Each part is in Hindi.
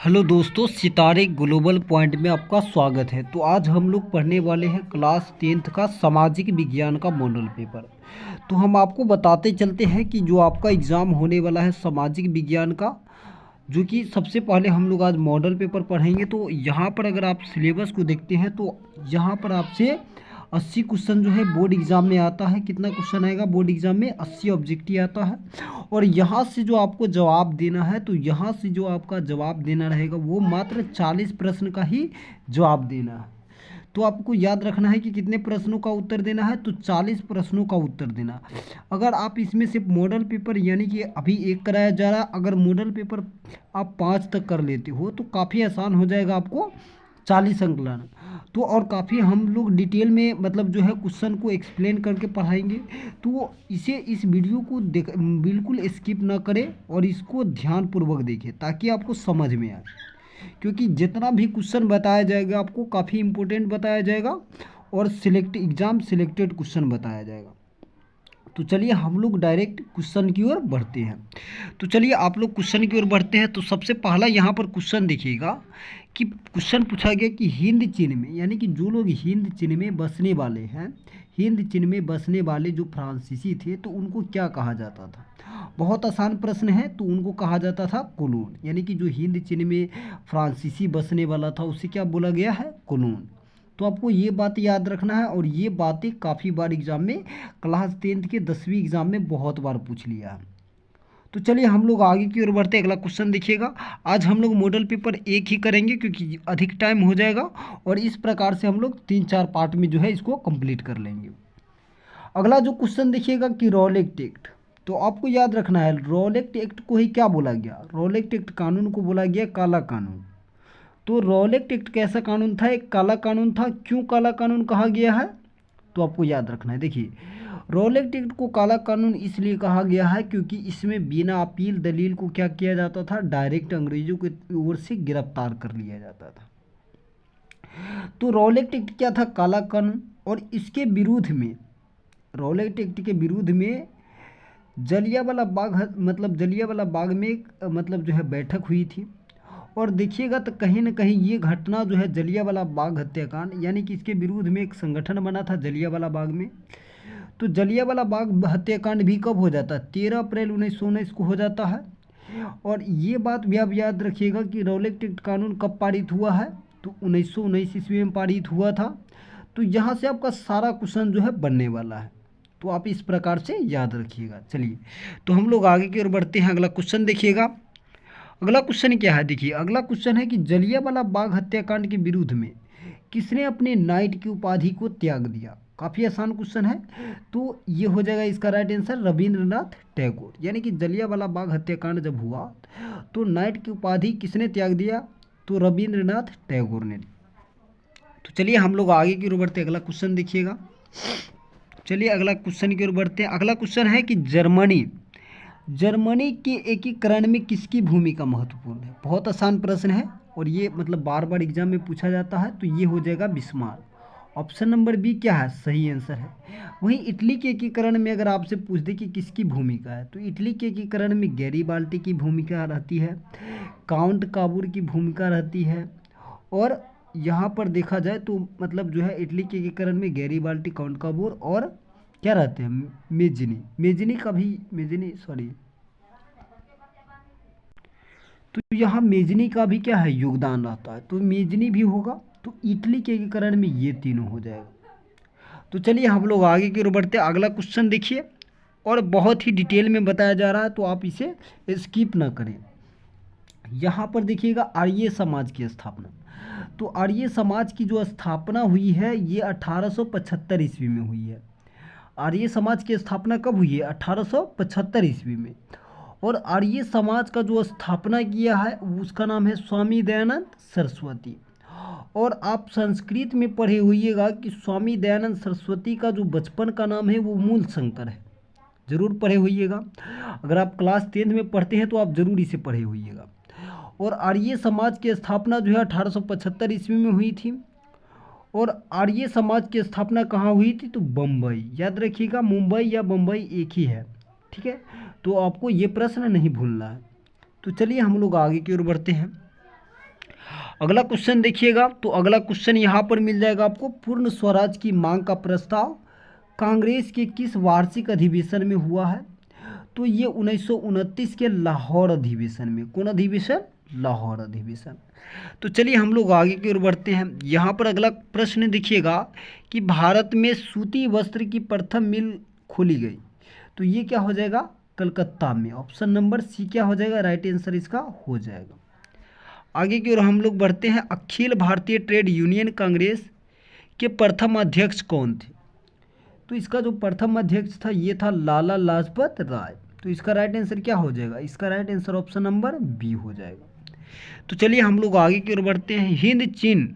हेलो दोस्तों, सितारे ग्लोबल पॉइंट में आपका स्वागत है। तो आज हम लोग पढ़ने वाले हैं क्लास 10th का सामाजिक विज्ञान का मॉडल पेपर। तो हम आपको बताते चलते हैं कि जो आपका एग्ज़ाम होने वाला है सामाजिक विज्ञान का, जो कि सबसे पहले हम लोग आज मॉडल पेपर पढ़ेंगे। तो यहाँ पर अगर आप सिलेबस को देखते हैं तो यहाँ पर आपसे 80 क्वेश्चन जो है बोर्ड एग्ज़ाम में आता है। कितना क्वेश्चन आएगा बोर्ड एग्ज़ाम में? 80 ऑब्जेक्टिव आता है। और यहाँ से जो आपको जवाब देना है, तो यहाँ से जो आपका जवाब देना रहेगा वो मात्र 40 प्रश्न का ही जवाब देना है। तो आपको याद रखना है कि कितने प्रश्नों का उत्तर देना है, तो 40 प्रश्नों का उत्तर देना। अगर आप इसमें सिर्फ मॉडल पेपर यानी कि अभी एक कराया जा रहा है, अगर मॉडल पेपर आप 5 तक कर लेते हो तो काफ़ी आसान हो जाएगा आपको 40 अंक लाना। तो और काफ़ी हम लोग डिटेल में मतलब जो है क्वेश्चन को एक्सप्लेन करके पढ़ाएंगे। तो इस वीडियो को बिल्कुल स्किप ना करें और इसको ध्यानपूर्वक देखें ताकि आपको समझ में आए, क्योंकि जितना भी क्वेश्चन बताया जाएगा आपको काफ़ी इम्पोर्टेंट बताया जाएगा और सिलेक्टेड क्वेश्चन बताया जाएगा। तो चलिए हम लोग डायरेक्ट क्वेश्चन की ओर बढ़ते हैं। तो चलिए आप लोग क्वेश्चन की ओर बढ़ते हैं। तो सबसे पहला यहाँ पर क्वेश्चन देखिएगा कि क्वेश्चन पूछा गया कि हिंद चीन में, यानी कि जो लोग हिंद चीन में बसने वाले हैं, हिंद चीन में बसने वाले जो फ्रांसीसी थे, तो उनको क्या कहा जाता था? बहुत आसान प्रश्न है। तो उनको कहा जाता था कोलोन, यानी कि जो हिंद चीन में फ्रांसीसी बसने वाला था उसे क्या बोला गया है? कोलोन। तो आपको ये बात याद रखना है और ये बातें काफ़ी बार एग्जाम में क्लास 10th के 10वीं एग्जाम में बहुत बार पूछ लिया है। तो चलिए हम लोग आगे की ओर बढ़ते हैं। अगला क्वेश्चन देखिएगा। आज हम लोग मॉडल पेपर एक ही करेंगे क्योंकि अधिक टाइम हो जाएगा और इस प्रकार से हम लोग 3-4 पार्ट में जो है इसको कंप्लीट कर लेंगे। अगला जो क्वेश्चन देखिएगा कि रॉलेट एक्ट। तो आपको याद रखना है रॉलेट एक्ट को ही क्या बोला गया? रॉलेट एक्ट कानून को बोला गया काला कानून। तो रॉलेट एक्ट कैसा कानून था? एक काला कानून था। क्यों काला कानून कहा गया है? तो आपको याद रखना है। देखिए, रॉलेट एक्ट को काला कानून इसलिए कहा गया है क्योंकि इसमें बिना अपील दलील को क्या किया जाता था? डायरेक्ट अंग्रेजों की ओर से गिरफ्तार कर लिया जाता था। तो रॉलेट एक्ट क्या था? काला कानून। और इसके विरुद्ध में, रॉलेट एक्ट के विरुद्ध में जलियांवाला बाग मतलब जलियांवाला बाग में एक मतलब जो है बैठक हुई थी। और देखिएगा तो कहीं ना कहीं ये घटना जो है जलियांवाला बाग हत्याकांड, यानी कि इसके विरुद्ध में एक संगठन बना था जलियांवाला बाग में। तो जलियांवाला बाग हत्याकांड भी कब हो जाता है? 13 अप्रैल 1919 को हो जाता है। और ये बात भी आप याद रखिएगा कि रॉलेट एक्ट कानून कब पारित हुआ है? तो 1919 ईस्वी में पारित हुआ था। तो यहाँ से आपका सारा क्वेश्चन जो है बनने वाला है, तो आप इस प्रकार से याद रखिएगा। चलिए तो हम लोग आगे की ओर बढ़ते हैं। अगला क्वेश्चन देखिएगा। अगला क्वेश्चन क्या है? देखिए अगला क्वेश्चन है कि जलियांवाला बाग हत्याकांड के विरुद्ध में किसने अपने नाइट की उपाधि को त्याग दिया? काफ़ी आसान क्वेश्चन है। तो ये हो जाएगा इसका राइट आंसर रविंद्रनाथ टैगोर। यानी कि जलियांवाला बाग हत्याकांड जब हुआ तो नाइट की उपाधि किसने त्याग दिया? तो रविंद्रनाथ टैगोर ने। तो चलिए हम लोग आगे की ओर बढ़ते हैं। अगला क्वेश्चन देखिएगा। चलिए अगला क्वेश्चन की ओर बढ़ते हैं। अगला क्वेश्चन है कि जर्मनी के एकीकरण में किसकी भूमिका महत्वपूर्ण है? बहुत आसान प्रश्न है और ये मतलब बार बार एग्जाम में पूछा जाता है। तो ये हो जाएगा बिस्मार्क। ऑप्शन नंबर बी क्या है? सही आंसर है। वहीं इटली के एकीकरण में अगर आपसे पूछ दे कि किसकी भूमिका है, तो इटली के एकीकरण में गैरीबाल्टी की भूमिका रहती है, काउंट काबूर की भूमिका रहती है। और यहाँ पर देखा जाए तो मतलब जो है इटली के एकीकरण में गैरीबाल्टी, काउंट काबूर और क्या रहते हैं? Mazzini sorry. तो यहाँ मेजनी का भी क्या है? योगदान रहता है। तो मेजनी भी होगा। तो इटली के एकीकरण में ये तीनों हो जाएगा। तो चलिए हम लोग आगे की ओर बढ़ते हैं। अगला क्वेश्चन देखिए और बहुत ही डिटेल में बताया जा रहा है, तो आप इसे स्किप ना करें। यहाँ पर देखिएगा आर्य समाज की स्थापना। तो आर्य समाज की जो स्थापना हुई है ये 1875 ईस्वी में हुई है। आर्य समाज की स्थापना कब हुई है? 1875 ईस्वी में। और आर्य समाज का जो स्थापना किया है उसका नाम है स्वामी दयानंद सरस्वती। और आप संस्कृत में पढ़े होइएगा कि स्वामी दयानंद सरस्वती का जो बचपन का नाम है वो मूल शंकर है। जरूर पढ़े होइएगा। अगर आप क्लास 10th में पढ़ते हैं तो आप जरूर इसे पढ़े होइएगा। और आर्य समाज की स्थापना जो है 1875 ईस्वी में हुई थी। और आर्य समाज की स्थापना कहाँ हुई थी? तो बम्बई। याद रखिएगा मुंबई या बम्बई एक ही है, ठीक है। तो आपको ये प्रश्न नहीं भूलना है। तो चलिए हम लोग आगे की ओर बढ़ते हैं। अगला क्वेश्चन देखिएगा, तो अगला क्वेश्चन यहाँ पर मिल जाएगा आपको, पूर्ण स्वराज की मांग का प्रस्ताव कांग्रेस के किस वार्षिक अधिवेशन में हुआ है? तो ये 1929 के लाहौर अधिवेशन में। कौन अधिवेशन? लाहौर अधिवेशन। तो चलिए हम लोग आगे की ओर बढ़ते हैं। यहाँ पर अगला प्रश्न देखिएगा कि भारत में सूती वस्त्र की प्रथम मिल खोली गई, तो ये क्या हो जाएगा? कलकत्ता में। ऑप्शन नंबर सी क्या हो जाएगा? राइट आंसर इसका हो जाएगा। आगे की ओर हम लोग बढ़ते हैं। अखिल भारतीय ट्रेड यूनियन कांग्रेस के प्रथम अध्यक्ष कौन थे? तो इसका जो प्रथम अध्यक्ष था ये था लाला लाजपत राय। तो इसका राइट आंसर क्या हो जाएगा? इसका right answer option number B हो जाएगा। तो चलिए हम लोग आगे की ओर बढ़ते हैं। हिंद चीन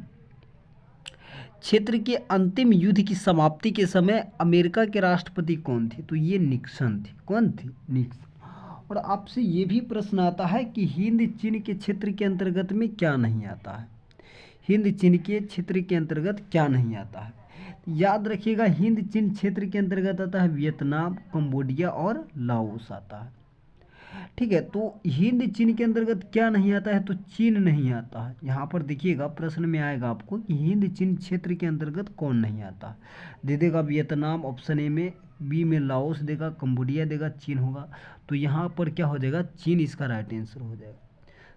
क्षेत्र के अंतिम युद्ध की समाप्ति के समय अमेरिका के राष्ट्रपति कौन थे? तो ये निक्सन थे। कौन थे? निक्सन। और आपसे ये भी प्रश्न आता है कि हिंद चीन के क्षेत्र के अंतर्गत में क्या नहीं आता है? हिंद चीन के क्षेत्र के अंतर्गत क्या नहीं आता है? याद रखिएगा, हिंद चीन क्षेत्र के अंतर्गत आता है वियतनाम, कंबोडिया और लाओस आता है। ठीक है, तो हिंद चीन के अंतर्गत क्या नहीं आता है? तो चीन नहीं आता है। यहाँ पर देखिएगा प्रश्न में आएगा आपको कि हिंद चीन क्षेत्र के अंतर्गत कौन नहीं आता। दे देगा वियतनाम ऑप्शन ए में, बी में लाओस देगा, कंबोडिया देगा, चीन होगा। तो यहाँ पर क्या हो जाएगा? चीन इसका राइट आंसर हो जाएगा।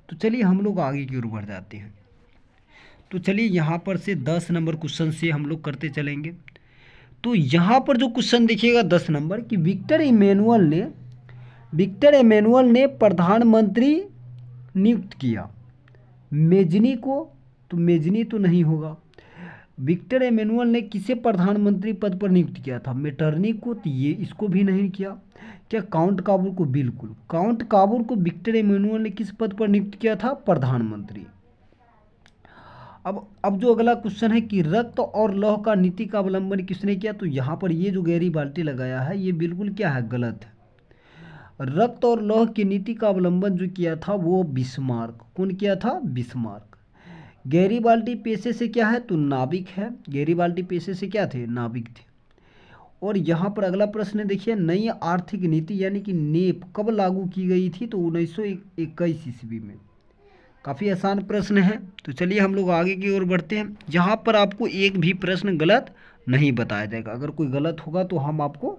तो चलिए हम लोग आगे की ओर बढ़ जाते हैं। तो चलिए यहाँ पर से 10 नंबर क्वेश्चन से हम लोग करते चलेंगे। तो यहाँ पर जो क्वेश्चन देखिएगा 10 नंबर कि विक्टर एमेनुअल ने प्रधानमंत्री नियुक्त किया मेजनी को, तो मेजनी तो नहीं होगा। विक्टर एमेनुअल ने किसे प्रधानमंत्री पद पर नियुक्त किया था? मेटरनी को, तो ये इसको भी नहीं किया। क्या काउंट काबुल को? बिल्कुल, काउंट काबुल को विक्टर एमेनुअल ने किस पद पर नियुक्त किया था? प्रधानमंत्री। अब जो अगला क्वेश्चन है कि रक्त और लौह का नीति का अवलंबन किसने किया? तो यहाँ पर ये जो गैरीबाल्टी लगाया है ये बिल्कुल क्या है? गलत है। रक्त और लौह की नीति का अवलंबन जो किया था वो बिस्मार्क। कौन किया था? बिस्मार्क। गैरीबाल्टी पेशे से क्या है? तो नाविक है। गैरीबाल्टी पेशे से क्या थे? नाविक थे। और यहाँ पर अगला प्रश्न देखिए, नई आर्थिक नीति यानी कि नेप कब लागू की गई थी? तो 1921 ईस्वी में। काफ़ी आसान प्रश्न है। तो चलिए हम लोग आगे की ओर बढ़ते हैं। यहाँ पर आपको एक भी प्रश्न गलत नहीं बताया जाएगा। अगर कोई गलत होगा तो हम आपको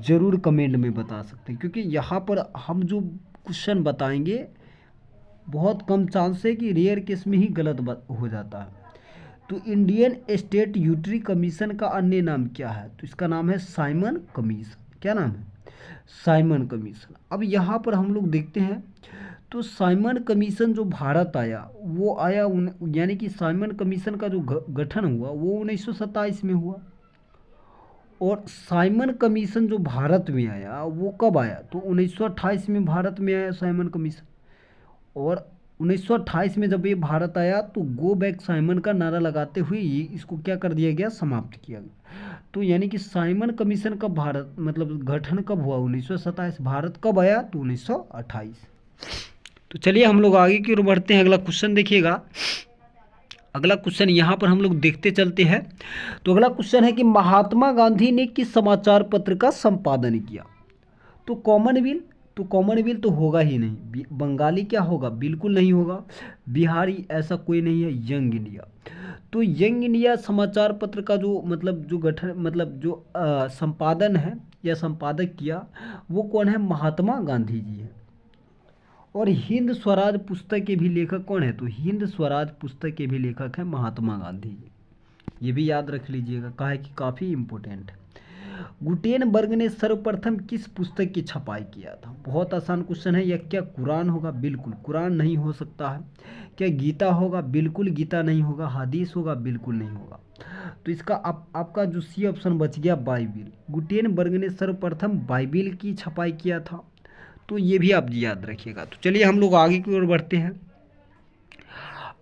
ज़रूर कमेंट में बता सकते हैं, क्योंकि यहाँ पर हम जो क्वेश्चन बताएंगे बहुत कम चांस है कि रेयर केस में ही गलत हो जाता है। तो इंडियन स्टेट यूटिलिटी कमीशन का अन्य नाम क्या है? तो इसका नाम है साइमन कमीशन। क्या नाम है? Simon commission. अब यहाँ पर हम लोग देखते हैं, तो साइमन कमीशन जो भारत आया वो आया यानी कि साइमन कमीशन का जो गठन हुआ वो 1927 में हुआ। और साइमन कमीशन जो भारत में आया वो कब आया? तो 1928 में भारत में आया साइमन कमीशन। और 1928 में जब ये भारत आया तो गो बैक साइमन का नारा लगाते हुए ये इसको क्या कर दिया गया? समाप्त किया गया। तो यानी कि साइमन कमीशन का भारत मतलब गठन कब हुआ? 1927। भारत कब आया? तो 1928। तो चलिए हम लोग आगे की ओर बढ़ते हैं। अगला क्वेश्चन देखिएगा। अगला क्वेश्चन यहाँ पर हम लोग देखते चलते हैं। तो अगला क्वेश्चन है कि महात्मा गांधी ने किस समाचार पत्र का संपादन किया? तो कॉमनवेल्थ। तो कॉमनवेल्थ तो होगा ही नहीं। बंगाली क्या होगा? बिल्कुल नहीं होगा। बिहारी ऐसा कोई नहीं है। Young India. तो यंग इंडिया समाचार पत्र का जो गठन जो संपादन है या संपादक किया वो कौन है? महात्मा गांधी जी है। और हिंद स्वराज पुस्तक के भी लेखक कौन है? तो हिंद स्वराज पुस्तक के भी लेखक हैं महात्मा गांधी जी। ये भी याद रख लीजिएगा, कहा है कि काफ़ी इम्पोर्टेंट है। गुटेनबर्ग ने सर्वप्रथम किस पुस्तक की छपाई किया था? बहुत आसान क्वेश्चन है। यह क्या कुरान होगा? बिल्कुल कुरान नहीं हो सकता है। क्या गीता होगा? बिल्कुल गीता नहीं होगा। हदीस होगा? बिल्कुल नहीं होगा। तो इसका आपका जो सी ऑप्शन बच गया बाइबिल। गुटेनबर्ग ने सर्वप्रथम बाइबिल की छपाई किया था। तो ये भी आप याद रखिएगा। तो चलिए हम लोग आगे की ओर बढ़ते हैं।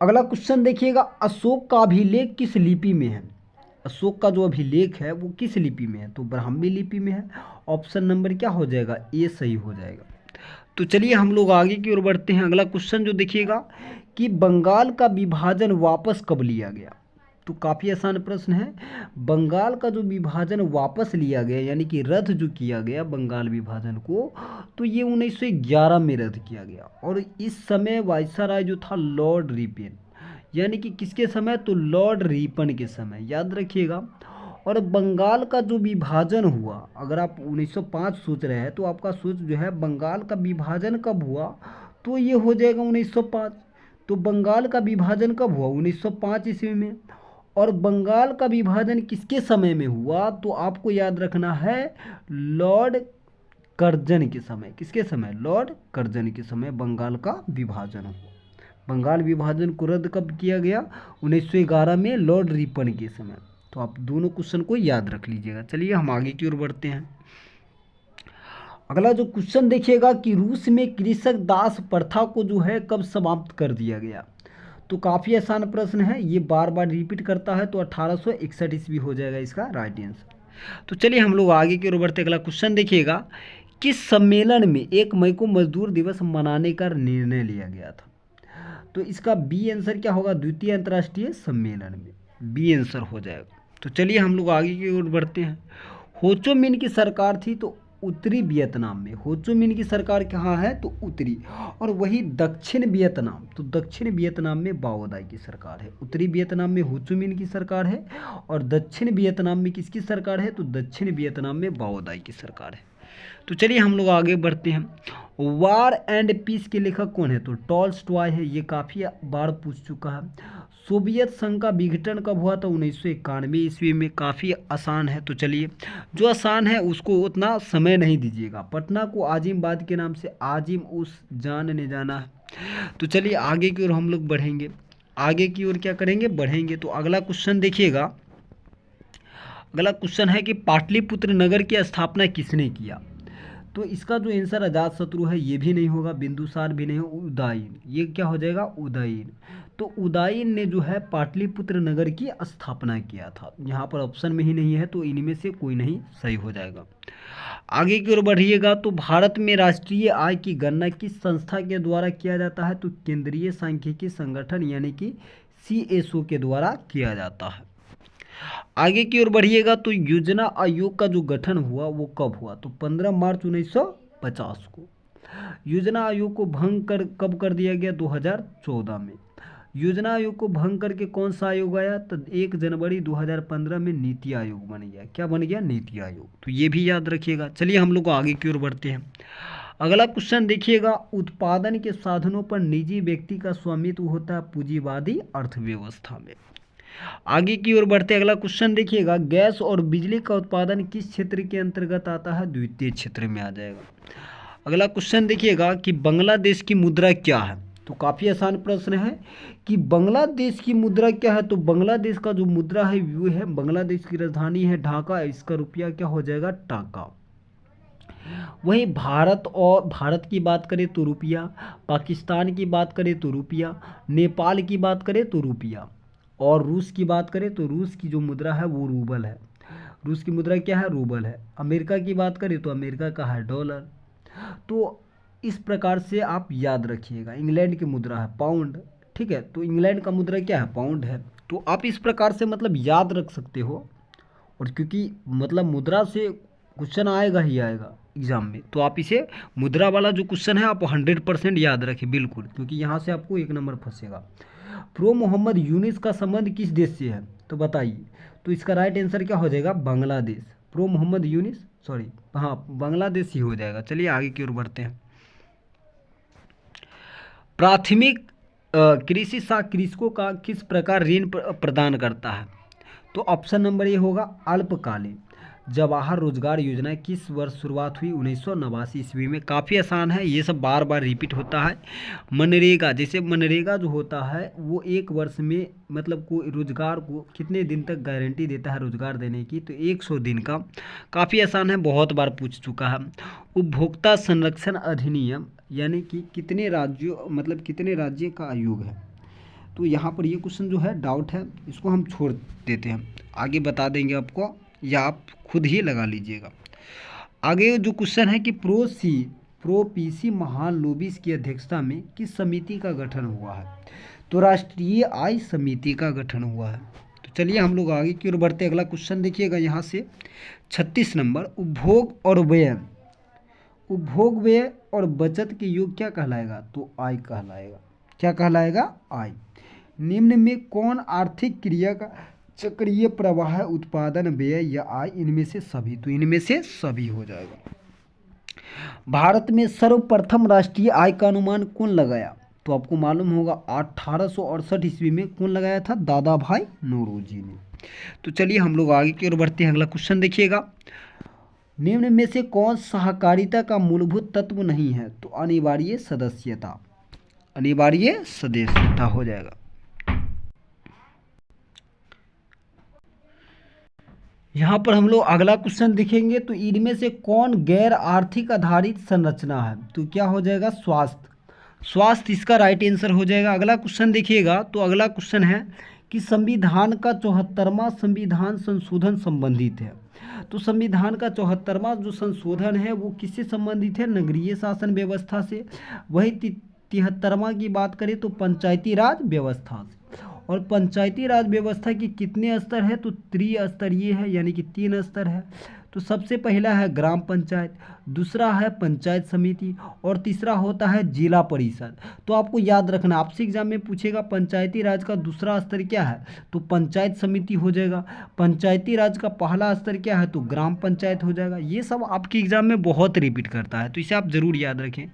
अगला क्वेश्चन देखिएगा, अशोक का अभिलेख किस लिपि में है? अशोक का जो अभिलेख है वो किस लिपि में है? तो ब्राह्मी लिपि में है। ऑप्शन नंबर क्या हो जाएगा? ए सही हो जाएगा। तो चलिए हम लोग आगे की ओर बढ़ते हैं। अगला क्वेश्चन जो देखिएगा कि बंगाल का विभाजन वापस कब लिया गया? तो काफ़ी आसान प्रश्न है। बंगाल का जो विभाजन वापस लिया गया यानी कि रद्द जो किया गया बंगाल विभाजन को, तो ये 1911 में रद्द किया गया। और इस समय वायसराय जो था लॉर्ड रिपेन, यानी कि किसके समय, तो लॉर्ड रिपन के समय, याद रखिएगा। और बंगाल का जो विभाजन हुआ, अगर आप 1905 सोच रहे हैं तो आपका सोच जो है बंगाल का विभाजन कब हुआ, तो ये हो जाएगा 1905। तो बंगाल का विभाजन कब हुआ, 1905 ईस्वी में। और बंगाल का विभाजन किसके समय में हुआ, तो आपको याद रखना है लॉर्ड कर्जन के समय। किसके समय, लॉर्ड कर्जन के समय बंगाल का विभाजन हुआ। बंगाल विभाजन को रद्द कब किया गया, 1911 में लॉर्ड रिपन के समय। तो आप दोनों क्वेश्चन को याद रख लीजिएगा। चलिए हम आगे की ओर बढ़ते हैं। अगला जो क्वेश्चन देखिएगा कि रूस में कृषक दास प्रथा को जो है कब समाप्त कर दिया गया। तो काफ़ी आसान प्रश्न है, ये बार बार रिपीट करता है, तो 1861 ईस्वी हो जाएगा इसका राइट आंसर। तो चलिए हम लोग आगे की ओर बढ़ते। अगला क्वेश्चन देखिएगा, किस सम्मेलन में 1 मई को मजदूर दिवस मनाने का निर्णय लिया गया था। तो इसका बी आंसर क्या होगा, द्वितीय अंतर्राष्ट्रीय सम्मेलन में, बी आंसर हो जाएगा। तो चलिए हम लोग आगे की ओर बढ़ते हैं। होचो मिन की सरकार थी तो उत्तरी वियतनाम में। होचो मिन की सरकार कहाँ है, तो उत्तरी। और वही दक्षिण वियतनाम, तो दक्षिण वियतनाम में बाओदाई की सरकार है। उत्तरी वियतनाम में होचो मिन की सरकार है और दक्षिण वियतनाम में किसकी सरकार है, तो दक्षिण वियतनाम में बाओदाई की सरकार है। तो चलिए हम लोग आगे बढ़ते हैं। वार एंड पीस के लेखक कौन है, तो टॉल्स्टॉय है, ये काफ़ी बार पूछ चुका है। सोवियत संघ का विघटन कब हुआ था, 1991 ईस्वी में, काफ़ी आसान है। तो चलिए जो आसान है उसको उतना समय नहीं दीजिएगा। पटना को आजिमबाद के नाम से आजिम उस जान ने जाना है। तो चलिए आगे की ओर हम लोग बढ़ेंगे। आगे की ओर क्या करेंगे, बढ़ेंगे। तो अगला क्वेश्चन देखिएगा। अगला क्वेश्चन है कि पाटलिपुत्र नगर की स्थापना किसने किया। तो इसका जो आंसर अजातशत्रु है, ये भी नहीं होगा, बिंदुसार भी नहीं हो, उदयन, ये क्या हो जाएगा, उदयन। तो उदयन ने जो है पाटलिपुत्र नगर की स्थापना किया था। यहाँ पर ऑप्शन में ही नहीं है, तो इनमें से कोई नहीं सही हो जाएगा। आगे की ओर बढ़िएगा। तो भारत में राष्ट्रीय आय की गणना किस संस्था के द्वारा किया जाता है, तो केंद्रीय सांख्यिकी संगठन यानी कि CSO के द्वारा किया जाता है। आगे की ओर बढ़िएगा। तो योजना आयोग का जो गठन हुआ वो कब हुआ, तो 15 मार्च 1950 को। योजना आयोग को भंग कर कब कर दिया गया, 2014 में। योजना आयोग को भंग करके कौन सा आयोग आया, तो 1 जनवरी 2015 में नीति आयोग बन गया। क्या बन गया, नीति आयोग। तो ये भी याद रखिएगा। चलिए हम लोग आगे की ओर बढ़ते हैं। अगला क्वेश्चन देखिएगा, उत्पादन के साधनों पर निजी व्यक्ति का स्वामित्व होता है पूंजीवादी अर्थव्यवस्था में। आगे की ओर बढ़ते अगला क्वेश्चन देखिएगा, गैस और बिजली का उत्पादन किस क्षेत्र के अंतर्गत आता है, द्वितीय क्षेत्र में आ जाएगा। अगला क्वेश्चन देखिएगा कि बांग्लादेश की मुद्रा क्या है। तो काफ़ी आसान प्रश्न है कि बांग्लादेश की मुद्रा क्या है। तो बांग्लादेश का जो मुद्रा है वो है, बांग्लादेश की राजधानी है ढाका, इसका रुपया क्या हो जाएगा, टाका। वहीं भारत की बात करें तो रुपया, पाकिस्तान की बात करें तो रुपया, नेपाल की बात करें तो रुपया, और रूस की बात करें तो रूस की जो मुद्रा है वो रूबल है। रूस की मुद्रा क्या है, रूबल है। अमेरिका की बात करें तो अमेरिका का है डॉलर। तो इस प्रकार से आप याद रखिएगा। इंग्लैंड की मुद्रा है पाउंड, ठीक है, तो इंग्लैंड का मुद्रा क्या है, पाउंड है। तो आप इस प्रकार से मतलब याद रख सकते हो। और क्योंकि मतलब मुद्रा से क्वेश्चन आएगा ही आएगा एग्जाम में, तो आप इसे मुद्रा वाला जो क्वेश्चन है आप 100% याद रखें बिल्कुल, क्योंकि यहाँ से आपको 1 नंबर फंसेगा। प्रो मोहम्मद यूनिस का संबंध किस देश से है, तो बताइए। तो इसका राइट आंसर क्या हो जाएगा, बांग्लादेश। प्रो मोहम्मद यूनिस, सॉरी, हाँ बांग्लादेश ही हो जाएगा। चलिए आगे की ओर बढ़ते हैं। प्राथमिक कृषि साख कृषकों का किस प्रकार ऋण प्रदान करता है। तो ऑप्शन नंबर ए होगा अल्पकालीन। जवाहर रोजगार योजना किस वर्ष शुरुआत हुई, 1989 ईस्वी में। काफ़ी आसान है, ये सब बार बार रिपीट होता है। मनरेगा, जैसे मनरेगा जो होता है वो 1 वर्ष में मतलब कोई रोजगार को कितने दिन तक गारंटी देता है रोजगार देने की, तो 100 दिन का। काफ़ी आसान है, बहुत बार पूछ चुका है। उपभोक्ता संरक्षण अधिनियम यानी कि कितने राज्यों मतलब कितने राज्य का आयोग है। तो यहाँ पर ये क्वेश्चन जो है डाउट है, इसको हम छोड़ देते हैं, आगे बता देंगे आपको, या आप खुद ही लगा लीजिएगा। आगे जो क्वेश्चन है कि प्रो पीसी महालनोबिस की अध्यक्षता में किस समिति का गठन हुआ है। तो राष्ट्रीय आय समिति का गठन हुआ है। तो चलिए हम लोग आगे की ओर बढ़ते हैं। अगला क्वेश्चन देखिएगा यहाँ से 36 नंबर, उपभोग व्यय और बचत के योग क्या कहलाएगा, तो आय कहलाएगा। क्या कहलाएगा, आय। निम्न में कौन आर्थिक क्रिया का चक्रीय प्रवाह है? उत्पादन, व्यय या आय? इनमें से सभी। तो इनमें से सभी हो जाएगा। भारत में सर्वप्रथम राष्ट्रीय आय का अनुमान कौन लगाया? तो आपको मालूम होगा 1868 ईस्वी में कौन लगाया था? दादा भाई नौरोजी ने। तो चलिए हम लोग आगे की ओर बढ़ते हैं। अगला क्वेश्चन देखिएगा, निम्न में से कौन सहकारिता का मूलभूत तत्व नहीं है? तो अनिवार्य सदस्यता, अनिवार्य सदस्यता हो जाएगा। यहाँ पर हम लोग अगला क्वेश्चन देखेंगे, तो इनमें से कौन गैर आर्थिक आधारित संरचना है? तो क्या हो जाएगा? स्वास्थ्य, स्वास्थ्य इसका राइट आंसर हो जाएगा। अगला क्वेश्चन देखिएगा, तो अगला क्वेश्चन है कि संविधान का 74वां संविधान संशोधन संबंधित है। तो संविधान का 74वां जो संशोधन है वो किससे संबंधित है? नगरीय शासन व्यवस्था से। वही 73वां की बात करें तो पंचायती राज व्यवस्था से। और पंचायती राज व्यवस्था की कितने स्तर है? तो त्रिस्तरीय है, यानी कि 3 स्तर है। तो सबसे पहला है ग्राम पंचायत, दूसरा है पंचायत समिति और तीसरा होता है जिला परिषद। तो आपको याद रखना, आपसे एग्जाम में पूछेगा पंचायती राज का दूसरा स्तर क्या है? तो पंचायत समिति हो जाएगा। पंचायती राज का पहला स्तर क्या है? तो ग्राम पंचायत हो जाएगा। ये सब आपके एग्जाम में बहुत रिपीट करता है, तो इसे आप जरूर याद रखें।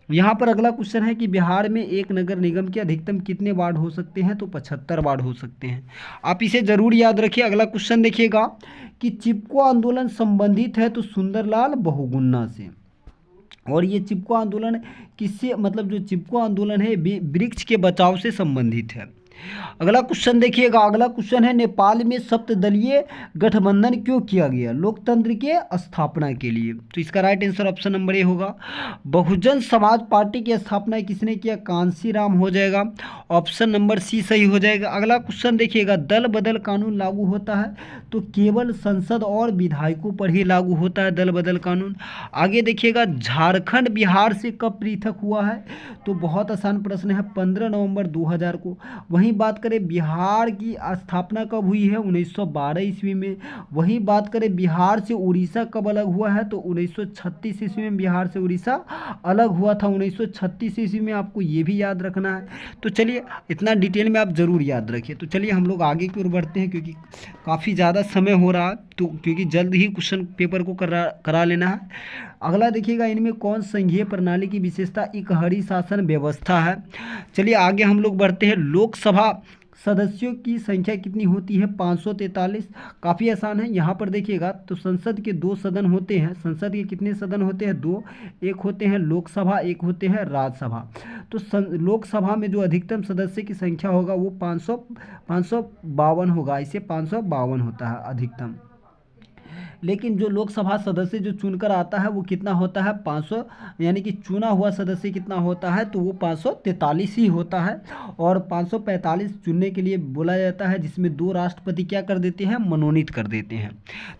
यहाँ पर अगला क्वेश्चन है कि बिहार में एक नगर निगम के अधिकतम कितने वार्ड हो सकते हैं? तो 75 वार्ड हो सकते हैं। आप इसे जरूर याद रखिए। अगला क्वेश्चन देखिएगा कि चिपको आंदोलन संबंधित है? तो सुंदरलाल बहुगुणा से। और ये चिपको आंदोलन किससे, मतलब जो चिपको आंदोलन है वृक्ष के बचाव से संबंधित है। अगला क्वेश्चन देखिएगा, अगला क्वेश्चन है नेपाल में सप्तदलीय गठबंधन क्यों किया गया? लोकतंत्र के स्थापना के लिए। तो इसका right answer option number A होगा। बहुजन समाज पार्टी की स्थापना किसने किया? कांशीराम हो जाएगा। ऑप्शन नंबर सी सही हो जाएगा। अगला क्वेश्चन देखिएगा, दल बदल कानून लागू होता है? तो केवल संसद और विधायकों पर ही लागू होता है दल बदल कानून। आगे देखिएगा, झारखंड बिहार से कब पृथक हुआ है? तो बहुत आसान प्रश्न है, 15 नवंबर 2000 को। वहीं बात करें बिहार की स्थापना कब हुई है? 1912 ईस्वी में। वहीं बात करें बिहार से उड़ीसा कब अलग हुआ है? तो 1936 ईस्वी में बिहार से उड़ीसा अलग हुआ था। 1936 ईस्वी में, आपको ये भी याद रखना है। तो चलिए इतना डिटेल में आप ज़रूर याद रखिए। तो चलिए हम लोग आगे की ओर बढ़ते हैं, क्योंकि काफ़ी ज़्यादा समय हो रहा है, तो क्योंकि जल्द ही क्वेश्चन पेपर को करा लेना है। अगला देखिएगा, इनमें कौन संघीय प्रणाली की विशेषता इकहरी शासन व्यवस्था है? चलिए आगे हम लोग बढ़ते हैं। लोकसभा सदस्यों की संख्या कितनी होती है? 543। काफ़ी आसान है। यहाँ पर देखिएगा, तो संसद के 2 सदन होते हैं। संसद के कितने सदन होते हैं? 2। एक होते हैं लोकसभा, एक होते हैं राज्यसभा। तो लोकसभा में जो अधिकतम सदस्य की संख्या होगा वो 552 होगा। इसे 552 होता है अधिकतम। लेकिन जो लोकसभा सदस्य जो चुनकर आता है वो कितना होता है? 500, यानी कि चुना हुआ सदस्य कितना होता है? तो वो 543 ही होता है। और 545 चुनने के लिए बोला जाता है, जिसमें 2 राष्ट्रपति क्या कर देते हैं? मनोनीत कर देते हैं।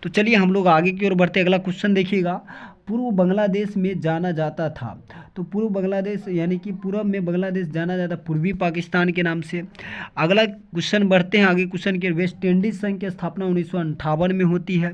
तो चलिए हम लोग आगे की ओर बढ़ते हैं। अगला क्वेश्चन देखिएगा, पूर्व बांग्लादेश में जाना जाता था? तो पूर्व बांग्लादेश, यानी कि पूर्व में बांग्लादेश जाना जाता पूर्वी पाकिस्तान के नाम से। अगला क्वेश्चन बढ़ते हैं आगे क्वेश्चन के। वेस्ट इंडीज संघ की स्थापना 1958 में होती है।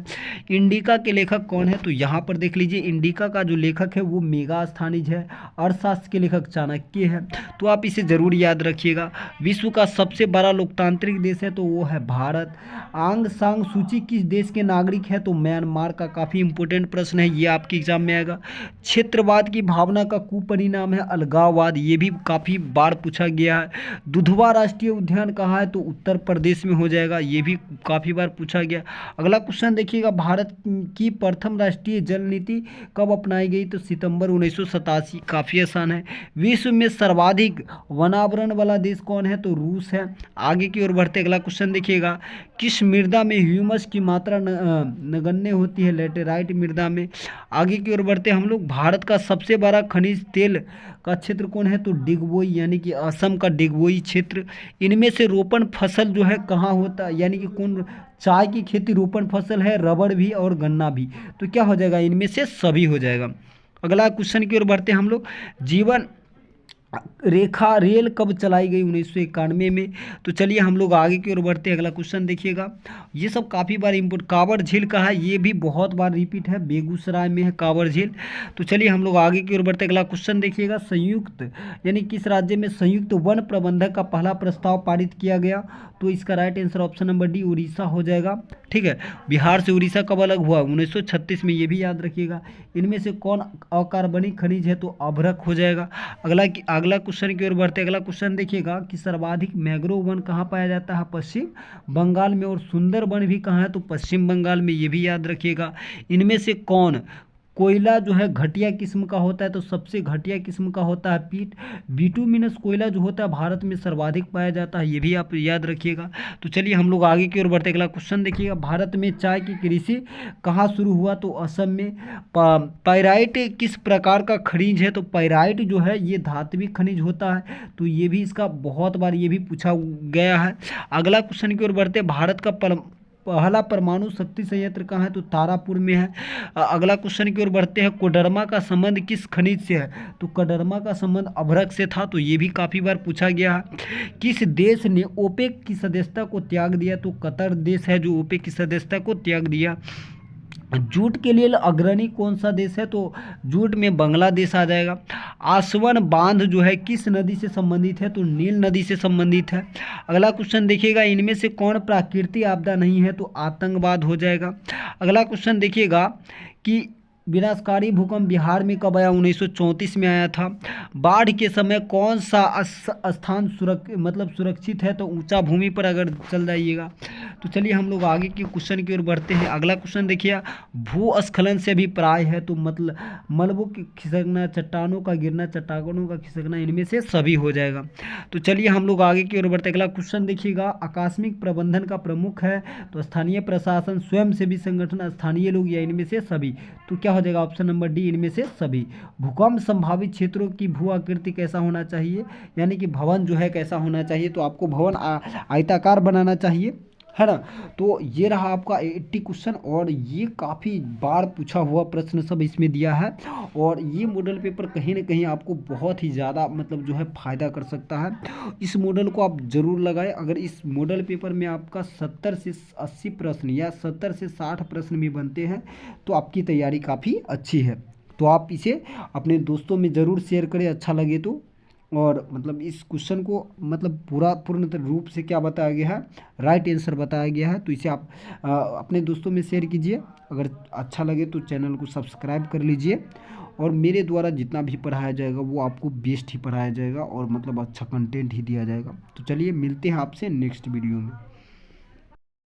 इंडिका के लेखक कौन है? तो यहाँ पर देख लीजिए, इंडिका का जो लेखक है वो मेगास्थनीज है। अर्थशास्त्र के लेखक चाणक्य है। तो आप इसे जरूर याद रखिएगा। विश्व का सबसे बड़ा लोकतांत्रिक देश है तो वो है भारत। आंग सांग सूची किस देश के नागरिक है? तो म्यांमार का। काफ़ी इंपॉर्टेंट प्रश्न है, ये आपके एग्जाम में आएगा। क्षेत्रवाद की भावना का कुपरिणाम है अलगाववाद। ये भी काफ़ी बार पूछा गया है। दुधवा राष्ट्रीय उद्यान कहाँ है? तो उत्तर प्रदेश में हो जाएगा। ये भी काफ़ी बार पूछा गया। अगला क्वेश्चन देखिएगा, भारत की प्रथम राष्ट्रीय जल नीति कब अपनाई गई? तो सितंबर 1987। काफ़ी आसान है। विश्व में सर्वाधिक वनावरण वाला देश कौन है? तो रूस है। आगे की ओर बढ़ते अगला क्वेश्चन देखिएगा, किस मृदा में ह्यूमस की मात्रा नगण्य होती है? लेटेराइट मृदा में। आगे की ओर बढ़ते हम लोग, भारत का सबसे बड़ा खनिज तेल का क्षेत्र कौन है? तो डिगबोई, यानी कि असम का डिगबोई क्षेत्र। इनमें से रोपण फसल जो है कहाँ होता है, यानी कि कौन? चाय की खेती रोपण फसल है, रबड़ भी और गन्ना भी। तो क्या हो जाएगा? इनमें से सभी हो जाएगा। अगला क्वेश्चन की ओर बढ़ते हम लोग, जीवन रेखा रेल कब चलाई गई 1991 में। तो चलिए हम लोग आगे की ओर बढ़ते हैं। अगला क्वेश्चन देखिएगा, ये सब काफ़ी बार इम्पोर्ट, कांवड़ झील का है, ये भी बहुत बार रिपीट है, बेगूसराय में है कांवड़ झील। तो चलिए हम लोग आगे की ओर बढ़ते हैं। अगला क्वेश्चन देखिएगा, संयुक्त यानी किस राज्य में संयुक्त वन प्रबंधक का पहला प्रस्ताव पारित किया गया। तो इसका right answer option number D Orissa हो जाएगा। ठीक है, बिहार से उड़ीसा कब अलग हुआ, 1936 में, ये भी याद रखिएगा। इनमें से कौन अकार्बनिक खनिज है, तो अभ्रक हो जाएगा। अगला क्वेश्चन की ओर बढ़ते हैं। अगला क्वेश्चन देखिएगा कि सर्वाधिक मैंग्रोव वन कहाँ पाया जाता है, पश्चिम बंगाल में, और सुंदर वन भी कहाँ है, तो पश्चिम बंगाल में, ये भी याद रखिएगा। इनमें से कौन कोयला जो है घटिया किस्म का होता है, तो सबसे घटिया किस्म का होता है पीट बिटुमिनस कोयला जो होता है भारत में सर्वाधिक पाया जाता है, ये भी आप याद रखिएगा। तो चलिए हम लोग आगे की ओर बढ़ते हैं। अगला क्वेश्चन देखिएगा, भारत में चाय की कृषि कहाँ शुरू हुआ, तो असम में। पाइराइट किस प्रकार का खनिज है, तो पाइराइट जो है ये धात्विक खनिज होता है, तो ये भी इसका बहुत बार ये भी पूछा गया है। अगला क्वेश्चन की ओर बढ़ते हैं, भारत का पहला परमाणु शक्ति संयंत्र कहाँ है, तो तारापुर में है। अगला क्वेश्चन की ओर बढ़ते हैं, कोडरमा का संबंध किस खनिज से है, तो कोडरमा का संबंध अभ्रक से था, तो ये भी काफ़ी बार पूछा गया है। किस देश ने ओपेक की सदस्यता को त्याग दिया, तो कतर देश है जो ओपेक की सदस्यता को त्याग दिया। जूट के लिए अग्रणी कौन सा देश है, तो जूट में बांग्लादेश आ जाएगा। आसवन बांध जो है किस नदी से संबंधित है, तो नील नदी से संबंधित है। अगला क्वेश्चन देखिएगा, इनमें से कौन प्राकृतिक आपदा नहीं है, तो आतंकवाद हो जाएगा। अगला क्वेश्चन देखिएगा कि विनाशकारी भूकंप बिहार में कब आया, 1934 में आया था। बाढ़ के समय कौन सा स्थान सुरक्षित है, तो ऊंचा भूमि पर अगर चल जाइएगा। तो चलिए हम लोग आगे के क्वेश्चन की ओर बढ़ते हैं। अगला क्वेश्चन देखिए, भूस्खलन से भी प्राय है, तो मतलब मलबों की खिसकना, चट्टानों का गिरना, चट्टानों का खिसकना, इनमें से सभी हो जाएगा। तो चलिए हम लोग आगे की ओर बढ़ते हैं। अगला क्वेश्चन देखिएगा, आकस्मिक प्रबंधन का प्रमुख है, तो स्थानीय प्रशासन, स्वयंसेवी संगठन, स्थानीय लोग, या इनमें से सभी। तो क्या हो जाएगा ऑप्शन नंबर डी, इनमें से सभी। भूकंप संभावित क्षेत्रों की भू आकृति कैसा होना चाहिए, यानी कि भवन जो है कैसा होना चाहिए, तो आपको भवन आयताकार बनाना चाहिए, है ना। तो ये रहा आपका 80 क्वेश्चन, और ये काफ़ी बार पूछा हुआ प्रश्न सब इसमें दिया है, और ये मॉडल पेपर कहीं ना कहीं आपको बहुत ही ज़्यादा मतलब जो है फ़ायदा कर सकता है। इस मॉडल को आप ज़रूर लगाएं। अगर इस मॉडल पेपर में आपका 70 से 80 प्रश्न या 70 से 60 प्रश्न भी बनते हैं, तो आपकी तैयारी काफ़ी अच्छी है। तो आप इसे अपने दोस्तों में ज़रूर शेयर करें, अच्छा लगे तो। और मतलब इस क्वेश्चन को मतलब पूर्ण रूप से क्या बताया गया है, राइट आंसर बताया गया है। तो इसे आप अपने दोस्तों में शेयर कीजिए। अगर अच्छा लगे तो चैनल को सब्सक्राइब कर लीजिए, और मेरे द्वारा जितना भी पढ़ाया जाएगा वो आपको बेस्ट ही पढ़ाया जाएगा, और मतलब अच्छा कंटेंट ही दिया जाएगा। तो चलिए मिलते हैं आपसे नेक्स्ट वीडियो में।